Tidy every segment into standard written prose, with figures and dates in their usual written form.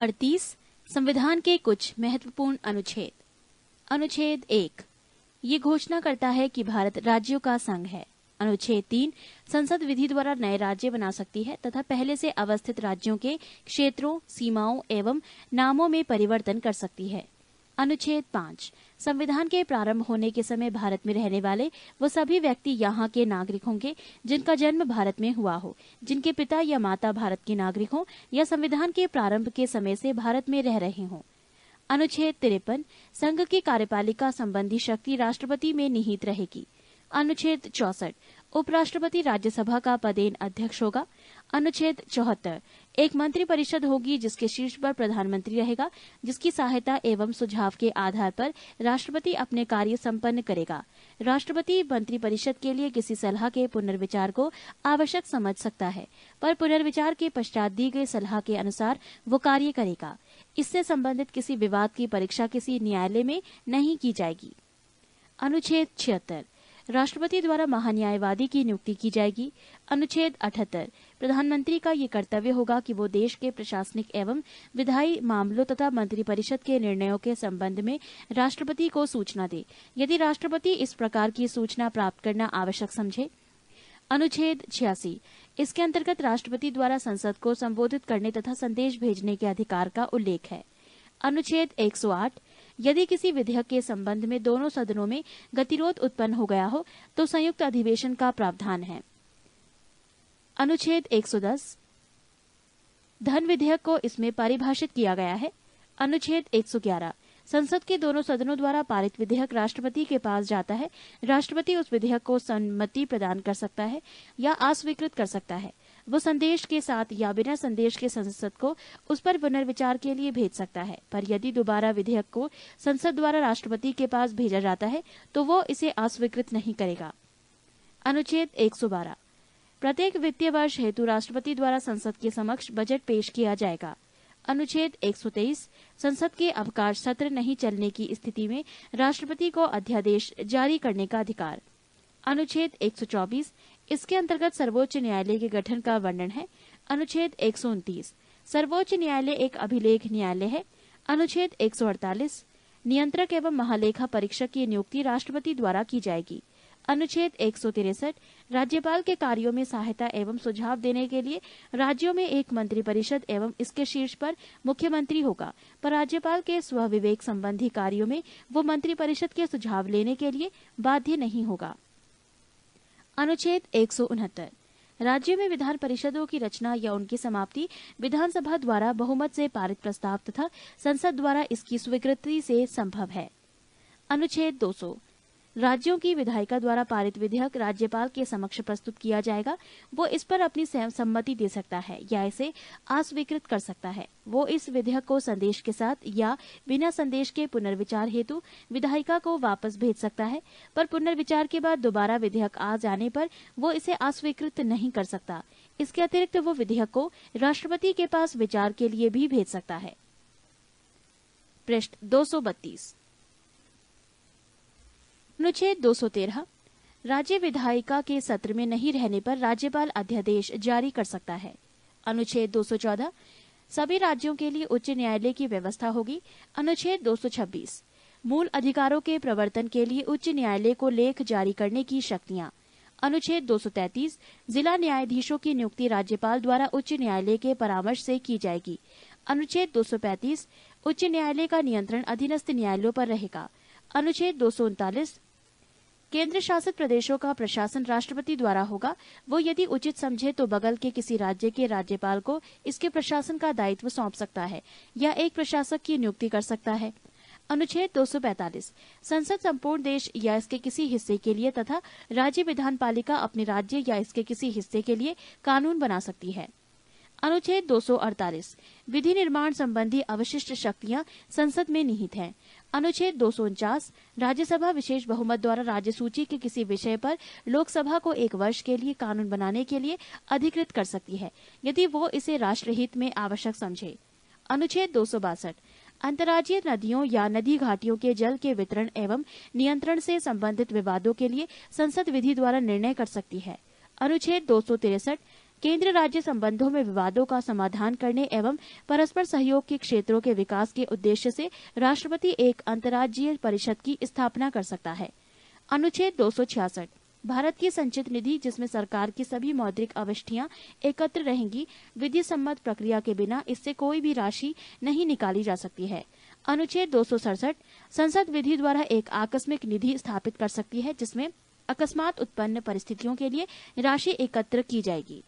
38 संविधान के कुछ महत्वपूर्ण अनुच्छेद। अनुच्छेद 1 ये घोषणा करता है कि भारत राज्यों का संघ है। अनुच्छेद 3 संसद विधि द्वारा नए राज्य बना सकती है तथा पहले से अवस्थित राज्यों के क्षेत्रों, सीमाओं एवं नामों में परिवर्तन कर सकती है। अनुच्छेद 5 संविधान के प्रारंभ होने के समय भारत में रहने वाले वो सभी व्यक्ति यहाँ के नागरिक होंगे जिनका जन्म भारत में हुआ हो, जिनके पिता या माता भारत के नागरिक हों या संविधान के प्रारंभ के समय से भारत में रह रहे हों। अनुच्छेद 53 संघ की कार्यपालिका संबंधी शक्ति राष्ट्रपति में निहित रहेगी। अनुच्छेद 64 उपराष्ट्रपति राज्यसभा का पदेन अध्यक्ष होगा। अनुच्छेद 74 एक मंत्री परिषद होगी जिसके शीर्ष पर प्रधानमंत्री रहेगा, जिसकी सहायता एवं सुझाव के आधार पर राष्ट्रपति अपने कार्य संपन्न करेगा। राष्ट्रपति मंत्री परिषद के लिए किसी सलाह के पुनर्विचार को आवश्यक समझ सकता है, पर पुनर्विचार के पश्चात दी गई सलाह के अनुसार वो कार्य करेगा। इससे संबंधित किसी विवाद की परीक्षा किसी न्यायालय में नहीं की जाएगी। अनुच्छेद 76 राष्ट्रपति द्वारा महान्यायवादी की नियुक्ति की जाएगी। अनुच्छेद 78 प्रधानमंत्री का ये कर्तव्य होगा कि वो देश के प्रशासनिक एवं विधायी मामलों तथा मंत्रिपरिषद के निर्णयों के संबंध में राष्ट्रपति को सूचना दे, यदि राष्ट्रपति इस प्रकार की सूचना प्राप्त करना आवश्यक समझे। अनुच्छेद 86 इसके अंतर्गत राष्ट्रपति द्वारा संसद को संबोधित करने तथा संदेश भेजने के अधिकार का उल्लेख है। अनुच्छेद 108 यदि किसी विधेयक के संबंध में दोनों सदनों में गतिरोध उत्पन्न हो गया हो तो संयुक्त अधिवेशन का प्रावधान है। अनुच्छेद 110 धन विधेयक को इसमें परिभाषित किया गया है। अनुच्छेद 111 संसद के दोनों सदनों द्वारा पारित विधेयक राष्ट्रपति के पास जाता है। राष्ट्रपति उस विधेयक को सम्मति प्रदान कर सकता है या अस्वीकृत कर सकता है। वो संदेश के साथ या बिना संदेश के संसद को उस पर पुनर्विचार के लिए भेज सकता है, पर यदि दोबारा विधेयक को संसद द्वारा राष्ट्रपति के पास भेजा जाता है तो वो इसे अस्वीकृत नहीं करेगा। अनुच्छेद 112 प्रत्येक वित्तीय वर्ष हेतु राष्ट्रपति द्वारा संसद के समक्ष बजट पेश किया जाएगा। अनुच्छेद 123 संसद के अवकाश सत्र नहीं चलने की स्थिति में राष्ट्रपति को अध्यादेश जारी करने का अधिकार। अनुच्छेद 124 इसके अंतर्गत सर्वोच्च न्यायालय के गठन का वर्णन है। अनुच्छेद 129 सर्वोच्च न्यायालय एक अभिलेख न्यायालय है। अनुच्छेद 148 नियंत्रक एवं महालेखा परीक्षक की नियुक्ति राष्ट्रपति द्वारा की जाएगी। अनुच्छेद 163 राज्यपाल के कार्यों में सहायता एवं सुझाव देने के लिए राज्यों में एक मंत्रिपरिषद एवं इसके शीर्ष पर मुख्यमंत्री होगा, पर राज्यपाल के स्वविवेक संबंधी कार्यों में वो मंत्रिपरिषद के सुझाव लेने के लिए बाध्य नहीं होगा। अनुच्छेद 169 राज्य में विधान परिषदों की रचना या उनकी समाप्ति विधानसभा द्वारा बहुमत से पारित प्रस्ताव तथा संसद द्वारा इसकी स्वीकृति से संभव है। अनुच्छेद 200 राज्यों की विधायिका द्वारा पारित विधेयक राज्यपाल के समक्ष प्रस्तुत किया जाएगा। वो इस पर अपनी सम्मति दे सकता है या इसे अस्वीकृत कर सकता है। वो इस विधेयक को संदेश के साथ या बिना संदेश के पुनर्विचार हेतु विधायिका को वापस भेज सकता है, पर पुनर्विचार के बाद दोबारा विधेयक आ जाने पर वो इसे अस्वीकृत नहीं कर सकता। इसके अतिरिक्त वो विधेयक को राष्ट्रपति के पास विचार के लिए भी भेज सकता है। पृष्ठ 232 अनुच्छेद 213 राज्य विधायिका के सत्र में नहीं रहने पर राज्यपाल अध्यादेश जारी कर सकता है। अनुच्छेद 214 सभी राज्यों के लिए उच्च न्यायालय की व्यवस्था होगी। अनुच्छेद 226 मूल अधिकारों के प्रवर्तन के लिए उच्च न्यायालय को लेख जारी करने की शक्तियां। अनुच्छेद 233 जिला न्यायाधीशों की नियुक्ति राज्यपाल द्वारा उच्च न्यायालय के परामर्श से की जाएगी। अनुच्छेद 235 उच्च न्यायालय का नियंत्रण अधीनस्थ न्यायालयों पर रहेगा। अनुच्छेद 239 केंद्र शासित प्रदेशों का प्रशासन राष्ट्रपति द्वारा होगा। वो यदि उचित समझे तो बगल के किसी राज्य के राज्यपाल को इसके प्रशासन का दायित्व सौंप सकता है या एक प्रशासक की नियुक्ति कर सकता है। अनुच्छेद 245 संसद संपूर्ण देश या इसके किसी हिस्से के लिए तथा राज्य विधानपालिका अपने राज्य या इसके किसी हिस्से के लिए कानून बना सकती है। अनुच्छेद 248 विधि निर्माण संबंधी अवशिष्ट शक्तियां संसद में निहित हैं। अनुच्छेद 249 राज्यसभा विशेष बहुमत द्वारा राज्य सूची के किसी विषय पर लोकसभा को एक वर्ष के लिए कानून बनाने के लिए अधिकृत कर सकती है, यदि वो इसे राष्ट्रहित में आवश्यक समझे। अनुच्छेद 262 अंतर्राज्यीय नदियों या नदी घाटियों के जल के वितरण एवं नियंत्रण से संबंधित विवादों के लिए संसद विधि द्वारा निर्णय कर सकती है। अनुच्छेद 263 केंद्र राज्य संबंधों में विवादों का समाधान करने एवं परस्पर सहयोग के क्षेत्रों के विकास के उद्देश्य से राष्ट्रपति एक अंतर्राज्यीय परिषद की स्थापना कर सकता है। अनुच्छेद 266 भारत की संचित निधि, जिसमें सरकार की सभी मौद्रिक आवश्यकताएं एकत्र रहेंगी, विधि सम्मत प्रक्रिया के बिना इससे कोई भी राशि नहीं निकाली जा सकती है। अनुच्छेद 267 संसद विधि द्वारा एक आकस्मिक निधि स्थापित कर सकती है, जिसमें अकस्मात उत्पन्न परिस्थितियों के लिए राशि एकत्र की जाएगी।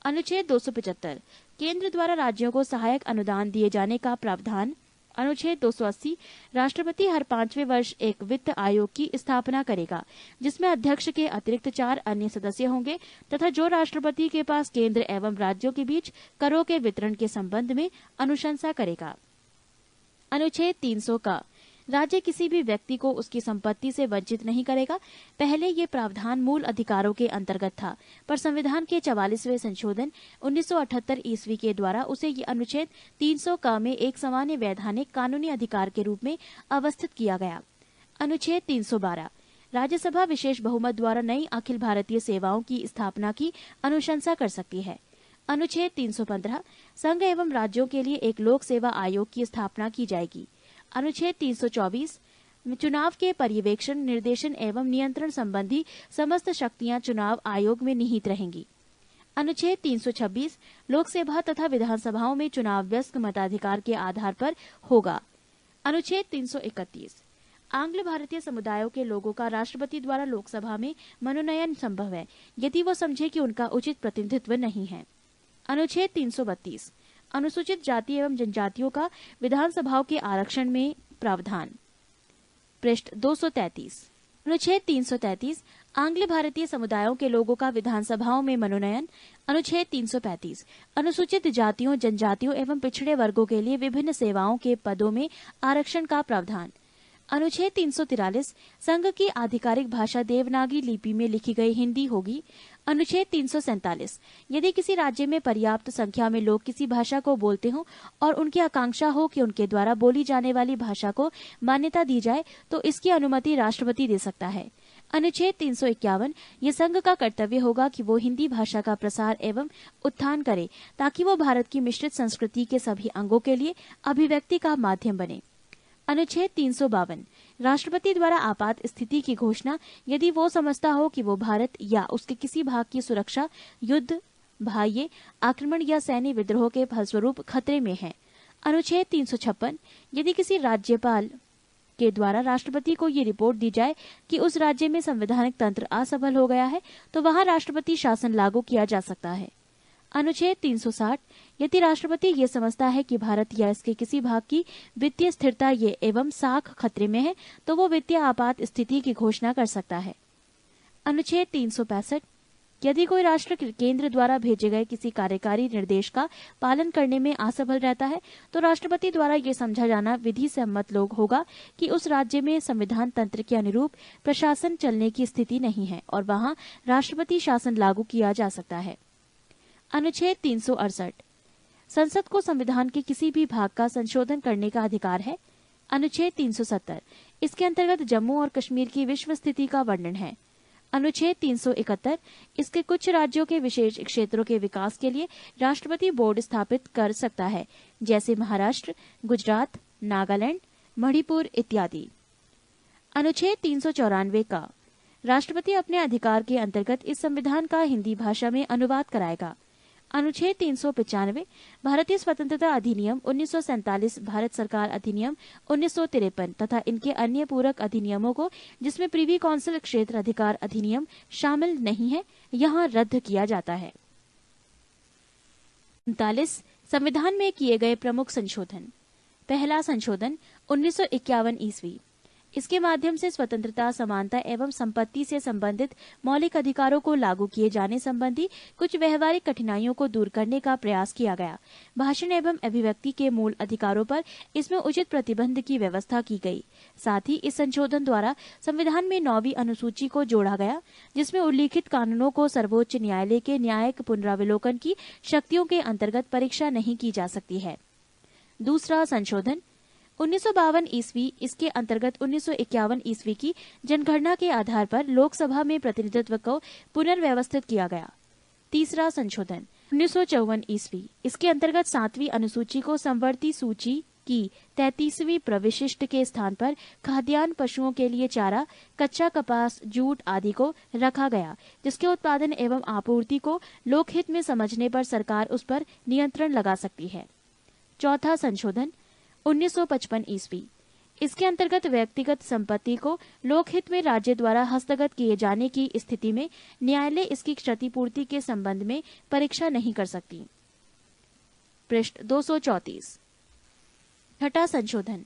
अनुच्छेद 275 केंद्र द्वारा राज्यों को सहायक अनुदान दिए जाने का प्रावधान। अनुच्छेद 280 राष्ट्रपति हर 5वें वर्ष एक वित्त आयोग की स्थापना करेगा, जिसमें अध्यक्ष के अतिरिक्त 4 अन्य सदस्य होंगे तथा जो राष्ट्रपति के पास केंद्र एवं राज्यों के बीच करों के वितरण के संबंध में अनुशंसा करेगा। अनुच्छेद 300 का राज्य किसी भी व्यक्ति को उसकी संपत्ति से वंचित नहीं करेगा। पहले ये प्रावधान मूल अधिकारों के अंतर्गत था, पर संविधान के 44वें संशोधन 1978 ईस्वी के द्वारा उसे ये अनुच्छेद 300 का में एक सामान्य वैधानिक कानूनी अधिकार के रूप में अवस्थित किया गया। अनुच्छेद 312 राज्यसभा विशेष बहुमत द्वारा नई अखिल भारतीय सेवाओं की स्थापना की अनुशंसा कर सकती है। अनुच्छेद 315 संघ एवं राज्यों के लिए एक लोक सेवा आयोग की स्थापना की जाएगी। अनुच्छेद 324 चुनाव के पर्यवेक्षण, निर्देशन एवं नियंत्रण संबंधी समस्त शक्तियां चुनाव आयोग में निहित रहेंगी। अनुच्छेद 326 लोकसभा तथा विधानसभाओं में चुनाव व्यस्क मताधिकार के आधार पर होगा। अनुच्छेद 331 आंग्ल भारतीय समुदायों के लोगों का राष्ट्रपति द्वारा लोकसभा में मनोनयन संभव है, यदि वो समझे कि उनका उचित प्रतिनिधित्व नहीं है। अनुच्छेद 332 अनुसूचित जाति एवं जनजातियों का विधानसभाओं के आरक्षण में प्रावधान। पृष्ठ 233 अनुच्छेद 333 आंग्ल भारतीय समुदायों के लोगों का विधानसभाओं में मनोनयन। अनुच्छेद 335 अनुसूचित जातियों, जनजातियों एवं पिछड़े वर्गों के लिए विभिन्न सेवाओं के पदों में आरक्षण का प्रावधान। अनुच्छेद 343 संघ की आधिकारिक भाषा देवनागरी लिपि में लिखी गई हिंदी होगी। अनुच्छेद 347 यदि किसी राज्य में पर्याप्त संख्या में लोग किसी भाषा को बोलते हों और उनकी आकांक्षा हो कि उनके द्वारा बोली जाने वाली भाषा को मान्यता दी जाए, तो इसकी अनुमति राष्ट्रपति दे सकता है। अनुच्छेद 351 ये संघ का कर्तव्य होगा कि वो हिंदी भाषा का प्रसार एवं उत्थान करे, ताकि वो भारत की मिश्रित संस्कृति के सभी अंगों के लिए अभिव्यक्ति का माध्यम बने। अनुच्छेद 352 राष्ट्रपति द्वारा आपात स्थिति की घोषणा यदि वो समझता हो कि वो भारत या उसके किसी भाग की सुरक्षा युद्ध, बाह्य आक्रमण या सैन्य विद्रोह के फलस्वरूप खतरे में है। अनुच्छेद 356 यदि किसी राज्यपाल के द्वारा राष्ट्रपति को ये रिपोर्ट दी जाए कि उस राज्य में संवैधानिक तंत्र असफल हो गया है, तो वहां राष्ट्रपति शासन लागू किया जा सकता है। अनुच्छेद 360 यदि राष्ट्रपति ये समझता है कि भारत या इसके किसी भाग की वित्तीय स्थिरता ये एवं साख खतरे में है, तो वो वित्तीय आपात स्थिति की घोषणा कर सकता है। अनुच्छेद 365 यदि कोई राष्ट्र केंद्र द्वारा भेजे गए किसी कार्यकारी निर्देश का पालन करने में असफल रहता है, तो राष्ट्रपति द्वारा ये समझा जाना विधि सम्मत लोग होगा कि उस राज्य में संविधान तंत्र के अनुरूप प्रशासन चलने की स्थिति नहीं है और वहां राष्ट्रपति शासन लागू किया जा सकता है। अनुच्छेद 368 संसद को संविधान के किसी भी भाग का संशोधन करने का अधिकार है। अनुच्छेद 370 इसके अंतर्गत जम्मू और कश्मीर की विश्व स्थिति का वर्णन है। अनुच्छेद 371 इसके कुछ राज्यों के विशेष क्षेत्रों के विकास के लिए राष्ट्रपति बोर्ड स्थापित कर सकता है, जैसे महाराष्ट्र, गुजरात, नागालैंड, मणिपुर इत्यादि। अनुच्छेद 394 का राष्ट्रपति अपने अधिकार के अंतर्गत इस संविधान का हिंदी भाषा में अनुवाद कराएगा। अनुच्छेद 395 भारतीय स्वतंत्रता अधिनियम 1947, भारत सरकार अधिनियम 1953 तथा इनके अन्य पूरक अधिनियमों को, जिसमें प्रिवी काउंसिल क्षेत्र अधिकार अधिनियम शामिल नहीं है, यहाँ रद्द किया जाता है। 39 संविधान में किए गए प्रमुख संशोधन। पहला संशोधन 1951 ईस्वी। इसके माध्यम से स्वतंत्रता, समानता एवं संपत्ति से संबंधित मौलिक अधिकारों को लागू किए जाने संबंधी कुछ व्यवहारिक कठिनाइयों को दूर करने का प्रयास किया गया। भाषण एवं अभिव्यक्ति के मूल अधिकारों पर इसमें उचित प्रतिबंध की व्यवस्था की गई। साथ ही इस संशोधन द्वारा संविधान में 9वीं अनुसूची को जोड़ा गया, जिसमें उल्लिखित कानूनों को सर्वोच्च न्यायालय के न्यायिक पुनरावलोकन की शक्तियों के अंतर्गत परीक्षा नहीं की जा सकती है। दूसरा संशोधन 1952 ईस्वी। इसके अंतर्गत 1951 ईस्वी की जनगणना के आधार पर लोकसभा में प्रतिनिधित्व को पुनर्व्यवस्थित किया गया। तीसरा संशोधन 1954 ईस्वी, इसके अंतर्गत 7वीं अनुसूची को समवर्ती सूची की 33वीं प्रविशिष्ट के स्थान पर खाद्यान्न, पशुओं के लिए चारा, कच्चा कपास, जूट आदि को रखा गया, जिसके उत्पादन एवं आपूर्ति को लोकहित में समझने पर सरकार उस पर नियंत्रण लगा सकती है। चौथा संशोधन 1955 ईस्वी, इसके अंतर्गत व्यक्तिगत संपत्ति को लोकहित में राज्य द्वारा हस्तगत किए जाने की स्थिति में न्यायालय इसकी क्षतिपूर्ति के संबंध में परीक्षा नहीं कर सकती। पृष्ठ 234। छठा संशोधन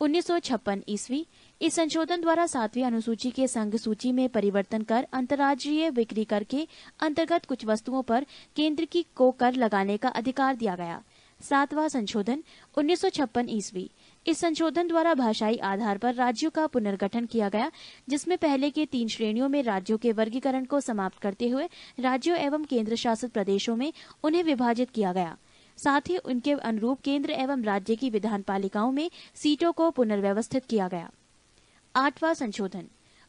1956 ईस्वी, इस संशोधन द्वारा 7वीं अनुसूची के संघ सूची में परिवर्तन कर अंतर्राज्यीय बिक्री कर के अंतर्गत कुछ वस्तुओं पर केंद्र को कर लगाने का अधिकार दिया गया। 7वां संशोधन 1956 ईस्वी, इस संशोधन द्वारा भाषाई आधार पर राज्यों का पुनर्गठन किया गया, जिसमें पहले के 3 श्रेणियों में राज्यों के वर्गीकरण को समाप्त करते हुए राज्यों एवं केंद्र शासित प्रदेशों में उन्हें विभाजित किया गया। साथ ही उनके अनुरूप केंद्र एवं राज्य की विधान पालिकाओं में सीटों को पुनर्व्यवस्थित किया गया। 8वां संशोधन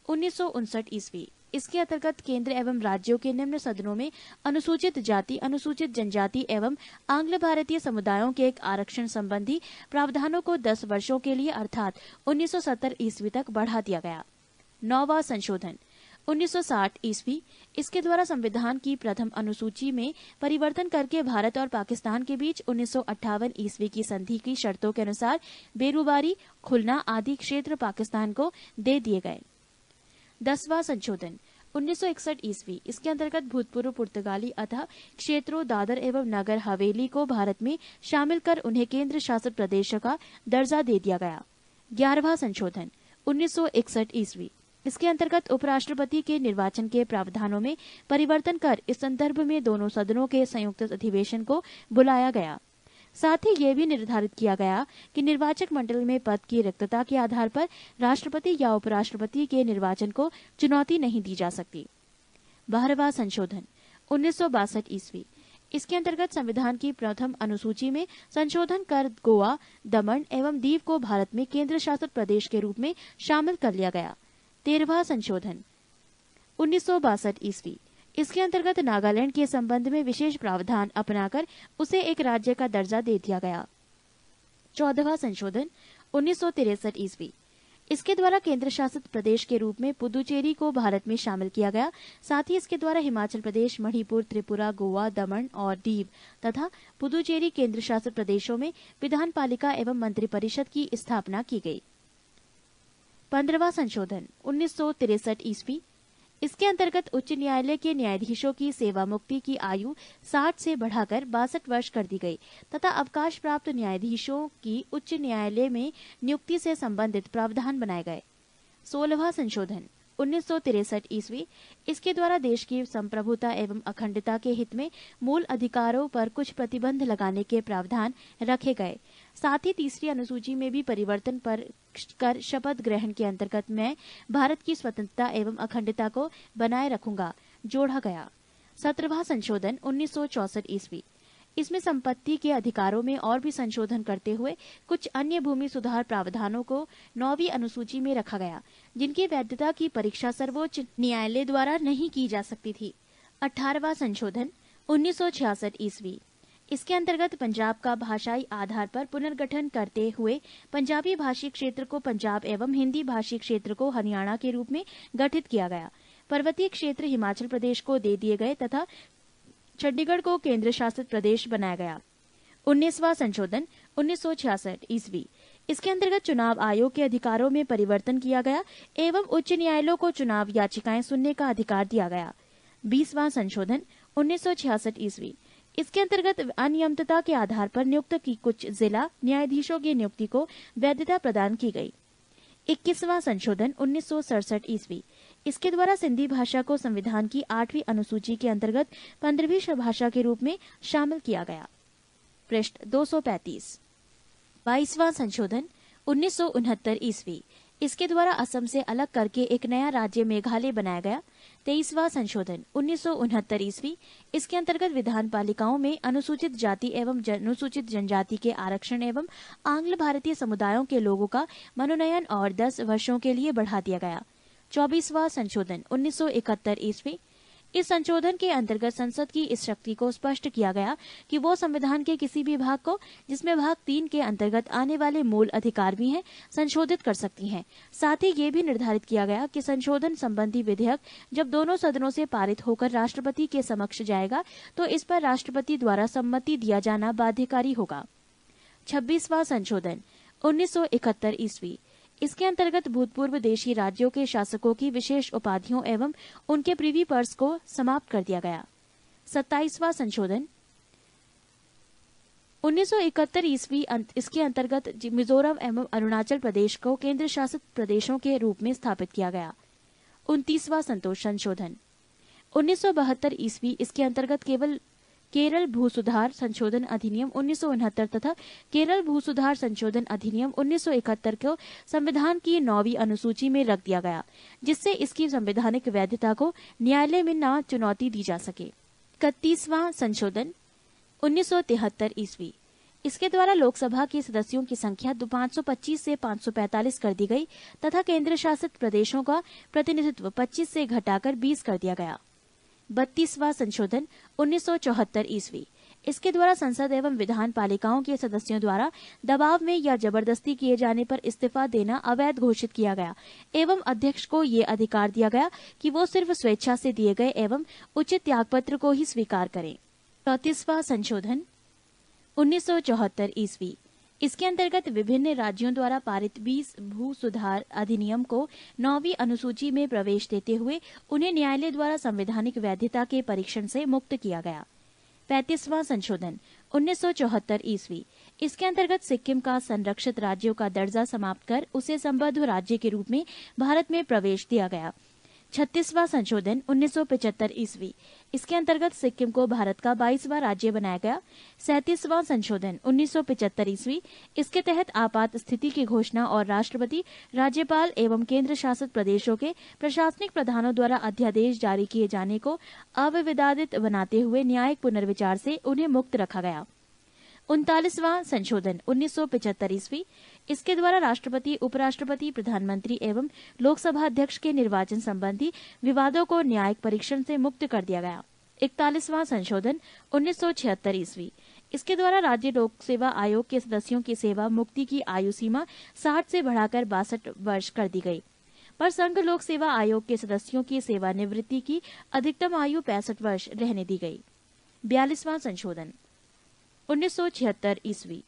1959 ईस्वी, इसके अंतर्गत केंद्र एवं राज्यों के निम्न सदनों में अनुसूचित जाति, अनुसूचित जनजाति एवं आंग्ल भारतीय समुदायों के एक आरक्षण संबंधी प्रावधानों को 10 वर्षों के लिए अर्थात 1970 ईस्वी तक बढ़ा दिया गया। 9वां संशोधन 1960 ईस्वी, इसके द्वारा संविधान की प्रथम अनुसूची में परिवर्तन करके भारत और पाकिस्तान के बीच 1958 ईस्वी की संधि की शर्तों के अनुसार बेरूबारी, खुलना आदि क्षेत्र पाकिस्तान को दे दिए गए। 10वां संशोधन 1961 ईस्वी, इसके अंतर्गत भूतपूर्व पुर्तगाली अतः क्षेत्रों दादर एवं नगर हवेली को भारत में शामिल कर उन्हें केंद्र शासित प्रदेश का दर्जा दे दिया गया। 11वां संशोधन 1961 ईस्वी, इसके अंतर्गत उपराष्ट्रपति के निर्वाचन के प्रावधानों में परिवर्तन कर इस संदर्भ में दोनों सदनों के संयुक्त अधिवेशन को बुलाया गया। साथ ही यह भी निर्धारित किया गया कि निर्वाचक मंडल में पद की रिक्तता के आधार पर राष्ट्रपति या उपराष्ट्रपति के निर्वाचन को चुनौती नहीं दी जा सकती। 12वां संशोधन 1962 ईस्वी, इसके अंतर्गत संविधान की प्रथम अनुसूची में संशोधन कर गोवा, दमन एवं दीव को भारत में केंद्र शासित प्रदेश के रूप में शामिल कर लिया गया। 13वां संशोधन 1962 ईस्वी, इसके अंतर्गत नागालैंड के संबंध में विशेष प्रावधान अपनाकर उसे एक राज्य का दर्जा दे दिया गया। 14वां संशोधन 1963 ईस्वी, इसके द्वारा केंद्र शासित प्रदेश के रूप में पुदुचेरी को भारत में शामिल किया गया। साथ ही इसके द्वारा हिमाचल प्रदेश, मणिपुर, त्रिपुरा, गोवा, दमन और दीव तथा पुदुचेरी केंद्र शासित प्रदेशों में विधान पालिका एवं मंत्रिपरिषद की स्थापना की गई। 15वां संशोधन 1963 ईस्वी, इसके अंतर्गत उच्च न्यायालय के न्यायाधीशों की सेवा मुक्ति की आयु 60 से बढ़ाकर 62 वर्ष कर दी गई तथा अवकाश प्राप्त न्यायाधीशों की उच्च न्यायालय में नियुक्ति से संबंधित प्रावधान बनाए गए। 16वां संशोधन 1963 ईस्वी, इसके द्वारा देश की संप्रभुता एवं अखंडता के हित में मूल अधिकारों पर कुछ प्रतिबंध लगाने के प्रावधान रखे गए। साथ ही तीसरी अनुसूची में भी परिवर्तन पर कर शपथ ग्रहण के अंतर्गत मैं भारत की स्वतंत्रता एवं अखंडता को बनाए रखूंगा जोड़ा गया। 17वां संशोधन 1964 ईस्वी, इसमें संपत्ति के अधिकारों में और भी संशोधन करते हुए कुछ अन्य भूमि सुधार प्रावधानों को 9वीं अनुसूची में रखा गया, जिनकी वैधता की परीक्षा सर्वोच्च न्यायालय द्वारा नहीं की जा सकती थी। 18वां संशोधन 1966 ईस्वी, इसके अंतर्गत पंजाब का भाषाई आधार पर पुनर्गठन करते हुए पंजाबी भाषी क्षेत्र को पंजाब एवं हिंदी भाषी क्षेत्र को हरियाणा के रूप में गठित किया गया। पर्वतीय क्षेत्र हिमाचल प्रदेश को दे दिए गए तथा चंडीगढ़ को केंद्र शासित प्रदेश बनाया गया। 19वां संशोधन 1966 ईस्वी, इसके अंतर्गत चुनाव आयोग के अधिकारों में परिवर्तन किया गया एवं उच्च न्यायालयों को चुनाव याचिकाएं सुनने का अधिकार दिया गया। 20वां संशोधन 1966 ईस्वी, इसके अंतर्गत अनियमितता के आधार पर नियुक्त की कुछ जिला न्यायाधीशों की नियुक्ति को वैधता प्रदान की गई। 21वां संशोधन 1967 ईस्वी, इसके द्वारा सिंधी भाषा को संविधान की 8वीं अनुसूची के अंतर्गत 15वीं भाषा के रूप में शामिल किया गया। पृष्ठ 235। 22वां संशोधन 1969 ईस्वी, इसके द्वारा असम से अलग करके एक नया राज्य मेघालय बनाया गया। 23वां संशोधन 1969 ईस्वी, इसके अंतर्गत विधान पालिकाओं में अनुसूचित जाति एवं अनुसूचित जनजाति के आरक्षण एवं आंग्ल भारतीय समुदायों के लोगों का मनोनयन और 10 वर्षों के लिए बढ़ा दिया गया। 24वां संशोधन 1971 ईस्वी, इस संशोधन के अंतर्गत संसद की इस शक्ति को स्पष्ट किया गया कि वो संविधान के किसी भी भाग को, जिसमें भाग 3 के अंतर्गत आने वाले मूल अधिकार भी हैं, संशोधित कर सकती हैं। साथ ही ये भी निर्धारित किया गया कि संशोधन संबंधी विधेयक जब दोनों सदनों से पारित होकर राष्ट्रपति के समक्ष जाएगा तो इस पर राष्ट्रपति द्वारा सम्मति दिया जाना बाध्यकारी होगा। 26वां संशोधन 1971 ईस्वी। इसके अंतर्गत भूतपूर्व देशी राज्यों के शासकों की विशेष उपाधियों एवं उनके प्रिवी पर्स को समाप्त कर दिया गया। 27वां संशोधन 1971 ईस्वी। इसके अंतर्गत मिजोरम एवं अरुणाचल प्रदेश को केंद्र शासित प्रदेशों के रूप में स्थापित किया गया। 29वां संशोधन 1972 ईस्वी। इसके अंतर्गत केरल भू सुधार संशोधन अधिनियम 1969 तथा केरल भू सुधार संशोधन अधिनियम 1971 को संविधान की 9वीं अनुसूची में रख दिया गया, जिससे इसकी संवैधानिक वैधता को न्यायालय में न चुनौती दी जा सके। 31वां संशोधन 1973 ईस्वी। इसके द्वारा लोकसभा के सदस्यों की संख्या 525 से 545 कर दी गई तथा केंद्र शासित प्रदेशों का प्रतिनिधित्व 25 से घटाकर 20 कर दिया गया। 32वां संशोधन 1974 ईस्वी। इसके द्वारा संसद एवं विधान पालिकाओं के सदस्यों द्वारा दबाव में या जबरदस्ती किए जाने पर इस्तीफा देना अवैध घोषित किया गया एवं अध्यक्ष को ये अधिकार दिया गया कि वो सिर्फ स्वेच्छा से दिए गए एवं उचित त्यागपत्र को ही स्वीकार करें। 34वां संशोधन 1974 ईस्वी। इसके अंतर्गत विभिन्न राज्यों द्वारा पारित 20 भू सुधार अधिनियम को 9वीं अनुसूची में प्रवेश देते हुए उन्हें न्यायालय द्वारा संवैधानिक वैधता के परीक्षण से मुक्त किया गया। 35वां संशोधन 1974 ईस्वी। इसके अंतर्गत सिक्किम का संरक्षित राज्यों का दर्जा समाप्त कर उसे संबद्ध राज्य के रूप में भारत में प्रवेश दिया गया। 36वां संशोधन 1975 ईस्वी। इसके अंतर्गत सिक्किम को भारत का 22वां राज्य बनाया गया। 37वां संशोधन 1975 ईस्वी। इसके तहत आपात स्थिति की घोषणा और राष्ट्रपति, राज्यपाल एवं केंद्र शासित प्रदेशों के प्रशासनिक प्रधानों द्वारा अध्यादेश जारी किए जाने को अविवादित बनाते हुए न्यायिक पुनर्विचार से उन्हें मुक्त रखा गया। 39वां संशोधन 1975 ईस्वी। इसके द्वारा राष्ट्रपति, उपराष्ट्रपति, प्रधानमंत्री एवं लोकसभा अध्यक्ष के निर्वाचन संबंधी विवादों को न्यायिक परीक्षण से मुक्त कर दिया गया। 41वां संशोधन 1976 ईस्वी। इसके द्वारा राज्य लोक सेवा आयोग के सदस्यों की सेवा मुक्ति की आयु सीमा 60 से बढ़ाकर 62 वर्ष कर दी गई, पर संघ लोक सेवा आयोग के सदस्यों की सेवानिवृत्ति की अधिकतम आयु 65 वर्ष रहने दी गई। 42वां संशोधन 1976 ईस्वी।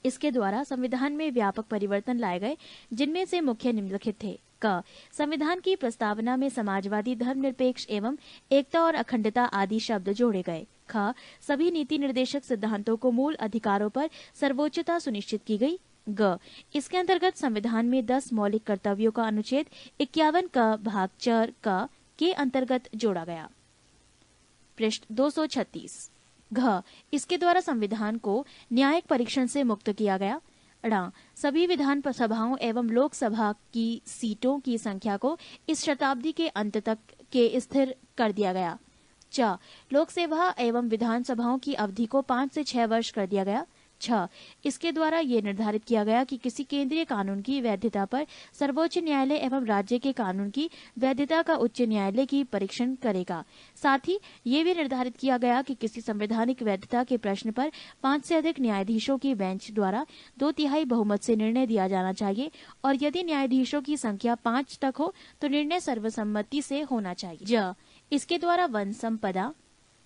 इसके द्वारा संविधान में व्यापक परिवर्तन लाए गए, जिनमें से मुख्य निम्नलिखित थे। क. संविधान की प्रस्तावना में समाजवादी, धर्मनिरपेक्ष एवं एकता और अखंडता आदि शब्द जोड़े गए। ख. सभी नीति निर्देशक सिद्धांतों को मूल अधिकारों पर सर्वोच्चता सुनिश्चित की गई। ग. इसके अंतर्गत संविधान में 10 मौलिक कर्तव्यों का अनुच्छेद 51 क भाग 4 क के अंतर्गत जोड़ा गया। पृष्ठ 236। घ. इसके द्वारा संविधान को न्यायिक परीक्षण से मुक्त किया गया। ण. सभी विधान सभाओं एवं लोकसभा की सीटों की संख्या को इस शताब्दी के अंत तक के स्थिर कर दिया गया। च. लोकसभा एवं विधान सभाओं की अवधि को 5 से 6 वर्ष कर दिया गया। 6. इसके द्वारा ये निर्धारित किया गया कि किसी केंद्रीय कानून की वैधता पर सर्वोच्च न्यायालय एवं राज्य के कानून की वैधता का उच्च न्यायालय की परीक्षण करेगा। साथ ही ये भी निर्धारित किया गया कि किसी संवैधानिक वैधता के प्रश्न पर 5 से अधिक न्यायाधीशों की बेंच द्वारा 2/3 बहुमत से निर्णय दिया जाना चाहिए और यदि न्यायाधीशों की संख्या 5 तक हो तो निर्णय सर्वसम्मति से होना चाहिए। ज. इसके द्वारा वन संपदा,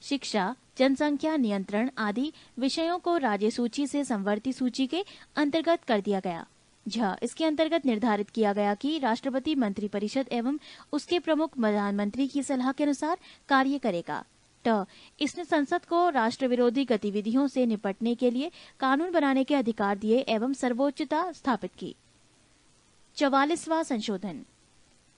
शिक्षा, जनसंख्या नियंत्रण आदि विषयों को राज्य सूची से संवर्ती सूची के अंतर्गत कर दिया गया। झ. इसके अंतर्गत निर्धारित किया गया कि राष्ट्रपति मंत्रिपरिषद एवं उसके प्रमुख प्रधानमंत्री की सलाह के अनुसार कार्य करेगा। ट. इसने संसद को राष्ट्र विरोधी गतिविधियों से निपटने के लिए कानून बनाने के अधिकार दिए एवं सर्वोच्चता स्थापित की। 44वां संशोधन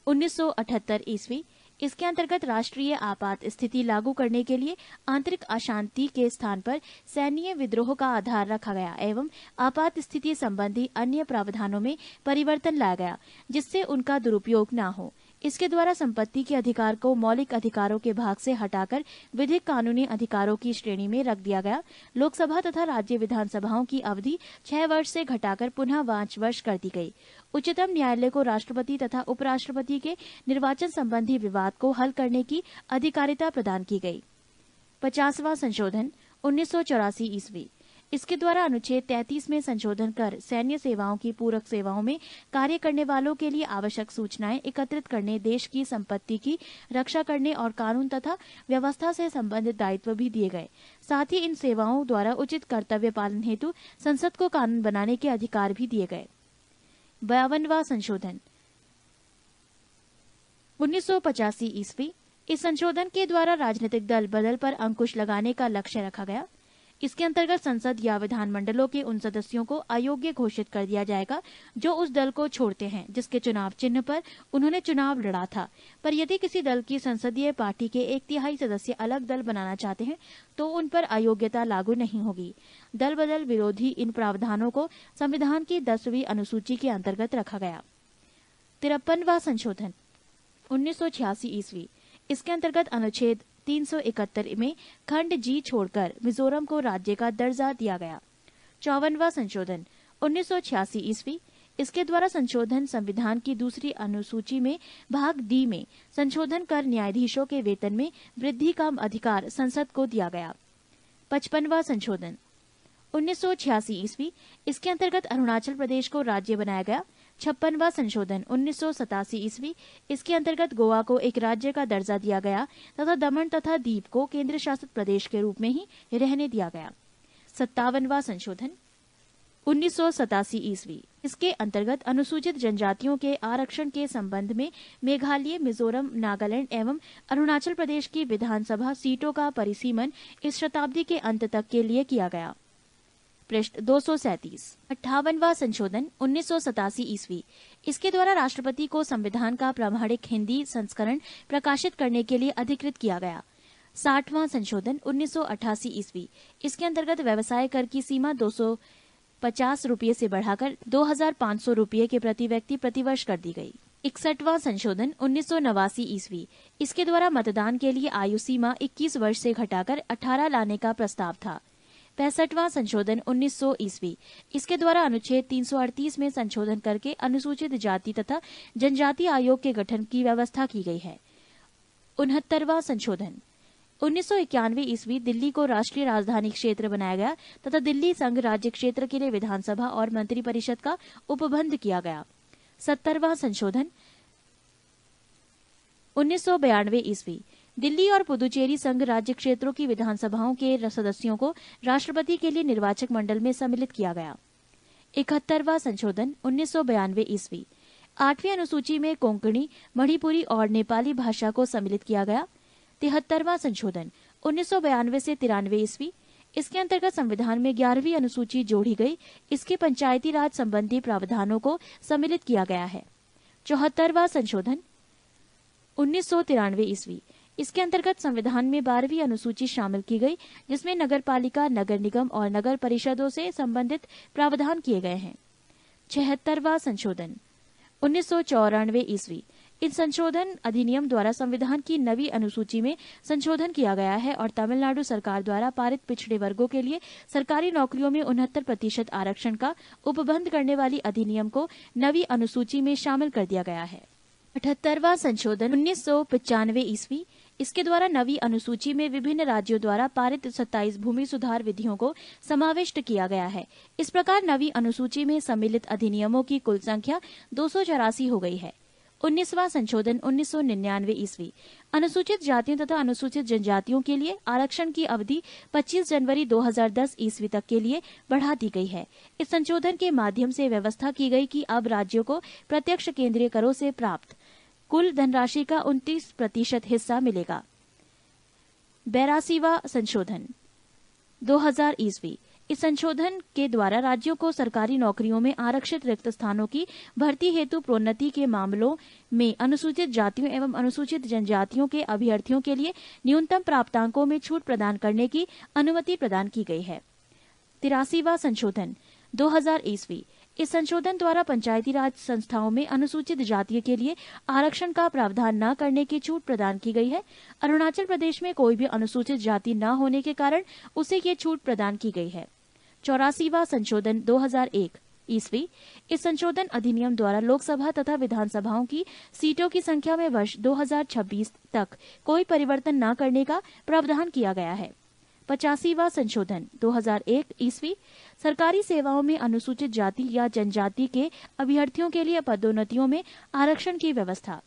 1978 ईस्वी। इसके अंतर्गत राष्ट्रीय आपात स्थिति लागू करने के लिए आंतरिक अशांति के स्थान पर सैन्य विद्रोह का आधार रखा गया एवं आपात स्थिति संबंधी अन्य प्रावधानों में परिवर्तन लाया गया, जिससे उनका दुरुपयोग न हो। इसके द्वारा संपत्ति के अधिकार को मौलिक अधिकारों के भाग से हटाकर विधिक कानूनी अधिकारों की श्रेणी में रख दिया गया। लोकसभा तथा राज्य विधानसभाओं की अवधि 6 वर्ष से घटाकर पुनः 5 वर्ष कर दी गई। उच्चतम न्यायालय को राष्ट्रपति तथा उपराष्ट्रपति के निर्वाचन संबंधी विवाद को हल करने की अधिकारिता प्रदान की गई। 50वां संशोधन 1984 ईस्वी। इसके द्वारा अनुच्छेद 33 में संशोधन कर सैन्य सेवाओं की पूरक सेवाओं में कार्य करने वालों के लिए आवश्यक सूचनाएं एकत्रित करने, देश की संपत्ति की रक्षा करने और कानून तथा व्यवस्था से संबंधित दायित्व भी दिए गए। साथ ही इन सेवाओं द्वारा उचित कर्तव्य पालन हेतु संसद को कानून बनाने के अधिकार भी दिए गए। 52वां संशोधन 1985 ईस्वी। इस संशोधन के द्वारा राजनीतिक दल बदल पर अंकुश लगाने का लक्ष्य रखा गया। इसके अंतर्गत संसद या विधानमंडलों के उन सदस्यों को अयोग्य घोषित कर दिया जाएगा जो उस दल को छोड़ते हैं जिसके चुनाव चिन्ह पर उन्होंने चुनाव लड़ा था। पर यदि किसी दल की संसदीय पार्टी के 1/3 सदस्य अलग दल बनाना चाहते हैं तो उन पर अयोग्यता लागू नहीं होगी। दल बदल विरोधी इन प्रावधानों को संविधान की 10वीं अनुसूची के अंतर्गत रखा गया। 53वां संशोधन 1986 ईस्वी। इसके अंतर्गत अनुच्छेद 371 में खंड जी छोड़कर मिजोरम को राज्य का दर्जा दिया गया। 54वां संशोधन 1986 ईस्वी। इसके द्वारा संशोधन संविधान की 2री अनुसूची में भाग डी में संशोधन कर न्यायाधीशों के वेतन में वृद्धि का अधिकार संसद को दिया गया। 55वां संशोधन 1986 ईस्वी। इसके अंतर्गत अरुणाचल प्रदेश को राज्य बनाया गया। 56वां संशोधन 1987 ईस्वी। इसके अंतर्गत गोवा को एक राज्य का दर्जा दिया गया तथा दमन तथा दीव को केंद्र शासित प्रदेश के रूप में ही रहने दिया गया। 57वां संशोधन 1987 ईस्वी। इसके अंतर्गत अनुसूचित जनजातियों के आरक्षण के संबंध में मेघालय, मिजोरम, नागालैंड एवं अरुणाचल प्रदेश की विधानसभा सीटों का परिसीमन इस शताब्दी के अंत तक के लिए किया गया। पृष्ठ 237। 58वां संशोधन 1987 ईस्वी। इसके द्वारा राष्ट्रपति को संविधान का प्रामाणिक हिंदी संस्करण प्रकाशित करने के लिए अधिकृत किया गया। 60वां संशोधन 1988 ईस्वी। इसके अंतर्गत व्यवसाय कर की सीमा 250 रुपये से बढ़ाकर 2500 रुपये के प्रति व्यक्ति प्रतिवर्ष कर दी गई। 61वां संशोधन 1989 ईस्वी। इसके द्वारा मतदान के लिए आयु सीमा 21 वर्ष से घटाकर 18 लाने का प्रस्ताव था। 65वां संशोधन 1900 ईस्वी। इसके द्वारा अनुच्छेद 338 में संशोधन करके अनुसूचित जाति तथा जनजाति आयोग के गठन की व्यवस्था की गई है। 69वां संशोधन 1991 ईस्वी। दिल्ली को राष्ट्रीय राजधानी क्षेत्र बनाया गया तथा दिल्ली संघ राज्य क्षेत्र के लिए विधानसभा और मंत्रिपरिषद का उपबंध किया गया। 70वां संशोधन 1992 ईस्वी। दिल्ली और पुदुचेरी संघ राज्य क्षेत्रों की विधानसभाओं के सदस्यों को राष्ट्रपति के लिए निर्वाचक मंडल में सम्मिलित किया गया। 71वां संशोधन 1992 ईस्वी। 8वीं अनुसूची में कोंकणी, मणिपुरी और नेपाली भाषा को सम्मिलित किया गया। 73वां संशोधन 1992 से 93 ईस्वी। इसके अंतर्गत संविधान में 11वीं अनुसूची जोड़ी गई। इसके पंचायती राज संबंधी प्रावधानों को सम्मिलित किया गया है। 74वां संशोधन 1993 ईस्वी। इसके अंतर्गत संविधान में 12वीं अनुसूची शामिल की गई जिसमें नगरपालिका, नगर निगम और नगर परिषदों से संबंधित प्रावधान किए गए हैं। 76वां संशोधन 1994 ईस्वी। इन संशोधन अधिनियम द्वारा संविधान की 9वीं अनुसूची में संशोधन किया गया है और तमिलनाडु सरकार द्वारा पारित पिछड़े वर्गों के लिए सरकारी नौकरियों में 69% आरक्षण का उपबंध करने वाली अधिनियम को 9वीं अनुसूची में शामिल कर दिया गया है। 78वां संशोधन 1995 ईस्वी। इसके द्वारा 9वीं अनुसूची में विभिन्न राज्यों द्वारा पारित 27 भूमि सुधार विधियों को समाविष्ट किया गया है। इस प्रकार 9वीं अनुसूची में सम्मिलित अधिनियमों की कुल संख्या 284 हो गई है। 19वां संशोधन 1999 ईस्वी। अनुसूचित जातियों तथा अनुसूचित जनजातियों के लिए आरक्षण की अवधि 25 जनवरी 2010 ईस्वी तक के लिए बढ़ा दी गई है। इस संशोधन के माध्यम से व्यवस्था की गई कि अब राज्यों को प्रत्यक्ष केंद्रीय करों से प्राप्त कुल धनराशि का 29% हिस्सा मिलेगा। 82वां संशोधन 2000 ईस्वी। इस संशोधन के द्वारा राज्यों को सरकारी नौकरियों में आरक्षित रिक्त स्थानों की भर्ती हेतु प्रोन्नति के मामलों में अनुसूचित जातियों एवं अनुसूचित जनजातियों के अभ्यर्थियों के लिए न्यूनतम प्राप्तांकों में छूट प्रदान करने की अनुमति प्रदान की गई है। 83वां संशोधन 2000 ईस्वी। इस संशोधन द्वारा पंचायती राज संस्थाओं में अनुसूचित जाति के लिए आरक्षण का प्रावधान न करने की छूट प्रदान की गई है। अरुणाचल प्रदेश में कोई भी अनुसूचित जाति न होने के कारण उसे ये छूट प्रदान की गई है। 84वां संशोधन 2001 ईस्वी। इस संशोधन अधिनियम द्वारा लोकसभा तथा विधानसभाओं की सीटों की संख्या में वर्ष 2026 तक कोई परिवर्तन न करने का प्रावधान किया गया है। 85वां संशोधन 2001 ईस्वी। सरकारी सेवाओं में अनुसूचित जाति या जनजाति के अभ्यर्थियों के लिए पदोन्नतियों में आरक्षण की व्यवस्था।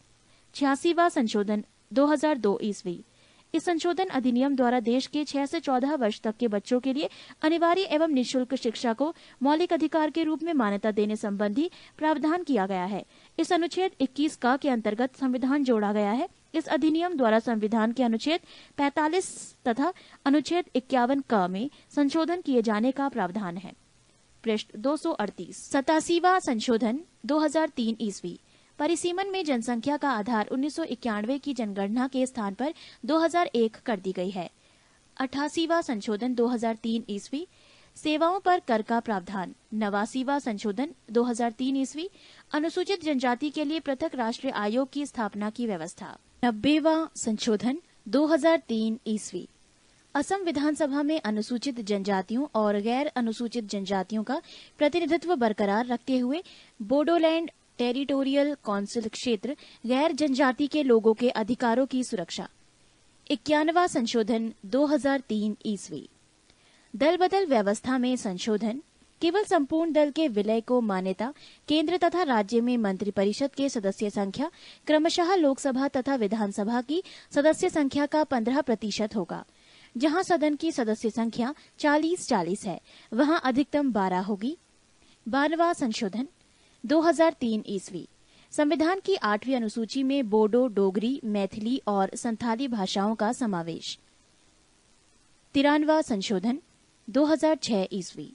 86वां संशोधन 2002 ईस्वी। इस संशोधन अधिनियम द्वारा देश के 6 से 14 वर्ष तक के बच्चों के लिए अनिवार्य एवं निःशुल्क शिक्षा को मौलिक अधिकार के रूप में मान्यता देने संबंधी प्रावधान किया गया है। इस अनुच्छेद 21 का के अंतर्गत संविधान जोड़ा गया है। इस अधिनियम द्वारा संविधान के अनुच्छेद 45 तथा अनुच्छेद 51 क में संशोधन किए जाने का प्रावधान है। पृष्ठ 238। 87वां संशोधन 2003 ईस्वी। परिसीमन में जनसंख्या का आधार 1991 की जनगणना के स्थान पर 2001 कर दी गई है। 88वां संशोधन 2003 ईस्वी। सेवाओं पर कर का प्रावधान। 89वां संशोधन 2003 ईस्वी। अनुसूचित जनजाति के लिए पृथक राष्ट्रीय आयोग की स्थापना की व्यवस्था। 90वां संशोधन 2003 ईस्वी। असम विधानसभा में अनुसूचित जनजातियों और गैर अनुसूचित जनजातियों का प्रतिनिधित्व बरकरार रखते हुए बोडोलैंड टेरिटोरियल काउंसिल क्षेत्र गैर जनजाति के लोगों के अधिकारों की सुरक्षा। 91वां संशोधन 2003 ईस्वी। दल बदल व्यवस्था में संशोधन। केवल संपूर्ण दल के विलय को मान्यता। केंद्र तथा राज्य में मंत्रिपरिषद के सदस्य संख्या क्रमशः लोकसभा तथा विधानसभा की सदस्य संख्या का 15% होगा। जहां सदन की सदस्य संख्या 40-40 है, वहां अधिकतम 12 होगी। 92वां संशोधन 2003 ईस्वी। संविधान की 8वीं अनुसूची में बोडो, डोगरी, मैथिली और संथाली भाषाओं का समावेश। 93वां संशोधन 2006 ईस्वी।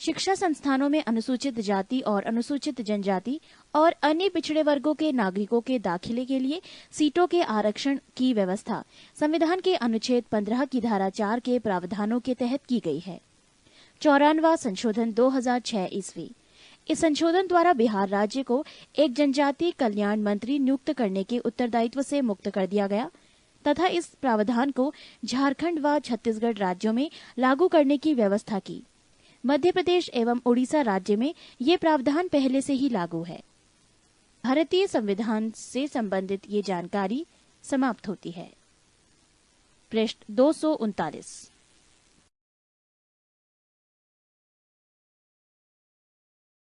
शिक्षा संस्थानों में अनुसूचित जाति और अनुसूचित जनजाति और अन्य पिछड़े वर्गों के नागरिकों के दाखिले के लिए सीटों के आरक्षण की व्यवस्था संविधान के अनुच्छेद 15 की धारा 4 के प्रावधानों के तहत की गई है। 94वां संशोधन 2006 ईस्वी। इस संशोधन द्वारा बिहार राज्य को एक जनजाति कल्याण मंत्री नियुक्त करने के उत्तरदायित्व से मुक्त कर दिया गया तथा इस प्रावधान को झारखंड व छत्तीसगढ़ राज्यों में लागू करने की व्यवस्था की। मध्य प्रदेश एवं उड़ीसा राज्य में ये प्रावधान पहले से ही लागू है। भारतीय संविधान से संबंधित ये जानकारी समाप्त होती है। पृष्ठ 239।